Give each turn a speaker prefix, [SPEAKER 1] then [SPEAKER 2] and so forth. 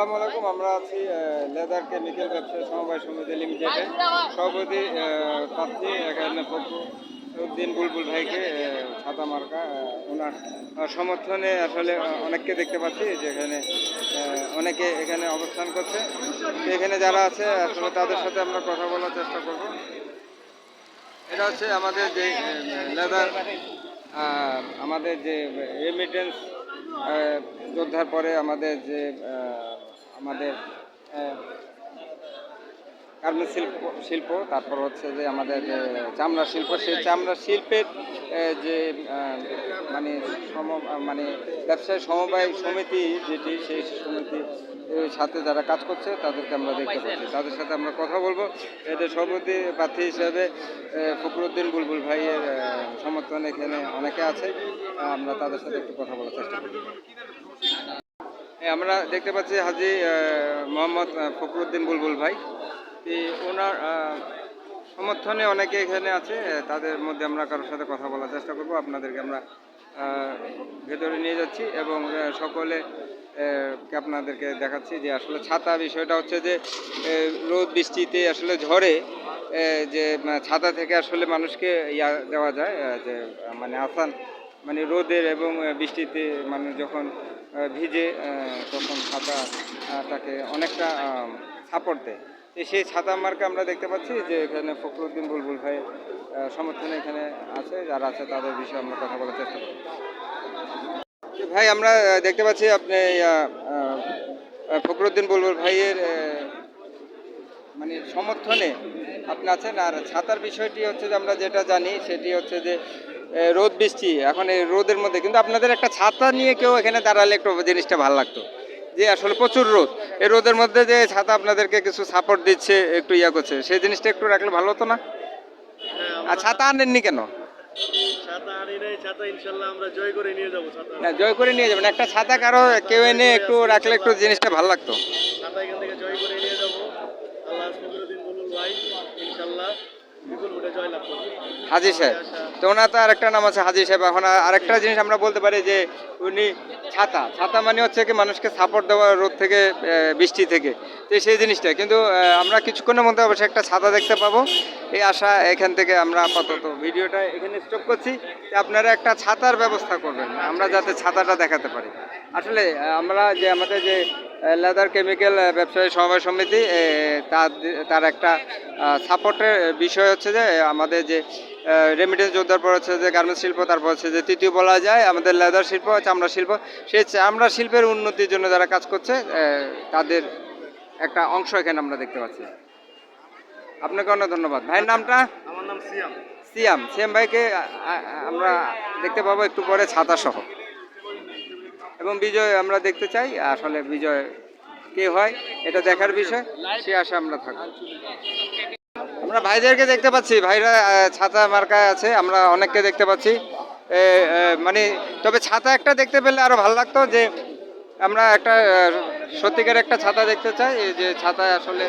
[SPEAKER 1] আসসালামু আলাইকুম। আমরা আছি লেদার কেমিক্যাল ব্যবসায়ী সমবায় সমিতি লিমিটেডে সভাপতি প্রার্থী এখানে ফখরুদ্দিন বুলবুল ভাইকে ছাতা মার্কা ওনার সমর্থনে আসলে অনেককে দেখতে পাচ্ছি যে এখানে অনেকে এখানে অবস্থান করছে। তো এখানে যারা আছে আসলে তাদের সাথে আমরা কথা বলার চেষ্টা করব। এটা হচ্ছে আমাদের যে লেদার আমাদের যে রেমিটেন্স যোদ্ধার পরে আমাদের যে আমাদের গার্মেন্টস শিল্প তারপর হচ্ছে যে আমাদের যে চামড়া শিল্প, সেই চামড়া শিল্পের যে মানে মানে ব্যবসায়ী সমবায় সমিতি যেটি, সেই সমিতি সাথে যারা কাজ করছে তাদেরকে আমরা দেখতে পাচ্ছি। তাদের সাথে আমরা কথা বলবো। এদের সভাপতি প্রার্থী হিসেবে ফখরুদ্দিন বুলবুল ভাইয়ের সমর্থন এখানে অনেকে আছে। আমরা তাদের সাথে একটু কথা বলার চেষ্টা করব। আমরা দেখতে পাচ্ছি হাজী মোহাম্মদ ফখরুদ্দিন বুলবুল ভাই, ওনার সমর্থনে অনেকে এখানে আছে। তাদের মধ্যে আমরা কারোর সাথে কথা বলার চেষ্টা করব। আপনাদেরকে আমরা ভেতরে নিয়ে যাচ্ছি এবং সকলে কে আপনাদেরকে দেখাচ্ছি যে আসলে ছাতা বিষয়টা হচ্ছে যে রোদ বৃষ্টিতে আসলে ঝড়ে যে ছাতা থেকে আসলে মানুষকে দেওয়া যায় যে মানে আসান মানে রোদের এবং বৃষ্টিতে মানুষ যখন ভিজে তখন ছাতাটাকে অনেকটা সাপোর্ট দেয়। সেই ছাতা মার্কা আমরা দেখতে পাচ্ছি যে এখানে ফখরুদ্দিন বুলবুল ভাই সমর্থনে এখানে আছে, যারা আছে তাদের বিষয়ে আমরা কথা বলার চেষ্টা করি। ভাই আমরা দেখতে পাচ্ছি আপনি ফখরুদ্দিন বুলবুল ভাইয়ের মানে সমর্থনে আপনি আছেন। আর ছাতার বিষয়টি হচ্ছে যে আমরা যেটা জানি সেটি হচ্ছে যে রোদ বৃষ্টি, এখন এই রোদের মধ্যে কিন্তু আপনাদের একটা ছাতা নিয়ে কেউ এখানে দাঁড়ালে একটু জিনিসটা ভালো লাগতো, যে আসলে প্রচুর রোদ, এই রোদের মধ্যে যে ছাতা আপনাদেরকে কিছু সাপোর্ট দিচ্ছে, একটু করছে, সেই জিনিসটা একটু রাখলে ভালো হতো না? আর ছাতা আনেননি কেন? জয় করে নিয়ে যাবেন একটা ছাতা, কারো কেউ এনে একটু রাখলে একটু জিনিসটা ভালো লাগতো। হাজী সাহেব, তো ওনার তো আরেকটা নাম আছে হাজী সাহেব। এখন আরেকটা জিনিস আমরা বলতে পারি যে উনি ছাতা মানে হচ্ছে কি মানুষকে সাপোর্ট দেওয়া রোদ থেকে বৃষ্টি থেকে, তো সেই জিনিসটা কিন্তু আমরা কিছুক্ষণের মধ্যে অবশ্যই একটা ছাতা দেখতে পাবো, এই আশা এখান থেকে আমরা আপাতত ভিডিওটা এখানে স্টপ করছি। আপনারা একটা ছাতার ব্যবস্থা করবেন আমরা যাতে ছাতাটা দেখাতে পারি। আসলে আমরা যে আমাদের যে লেদার কেমিক্যাল ব্যবসায়ী সমবায় সমিতি তার একটা সাপোর্টের বিষয় হচ্ছে যে আমাদের যে রেমিটেন্স যোদ্ধার পর হচ্ছে যে গার্মেন্টস শিল্প, তারপর হচ্ছে যে তৃতীয় বলা যায় আমাদের লেদার শিল্প, চামড়া শিল্প। সেই চামড়া শিল্পের উন্নতির জন্য যারা কাজ করছে তাদের একটা অংশ এখানে আমরা দেখতে পাচ্ছি। আপনাকে অনেক ধন্যবাদ। ভাইয়ের নামটা?
[SPEAKER 2] আমার নাম সিয়াম।
[SPEAKER 1] সিয়াম ভাইকে আমরা দেখতে পাবো একটু পরে ছাতা সহ, এবং বিজয় আমরা দেখতে চাই। আসলে বিজয় কে হয় এটা দেখার বিষয়, সে আশা আমরা থাকবো। আমরা ভাইদেরকে দেখতে পাচ্ছি, ভাইরা ছাতা মার্কায় আছে, আমরা অনেককে দেখতে পাচ্ছি। মানে তবে ছাতা একটা দেখতে পেলে আরো ভালো লাগতো, যে আমরা একটা সত্যিকার একটা ছাতা দেখতে চাই, যে ছাতায় আসলে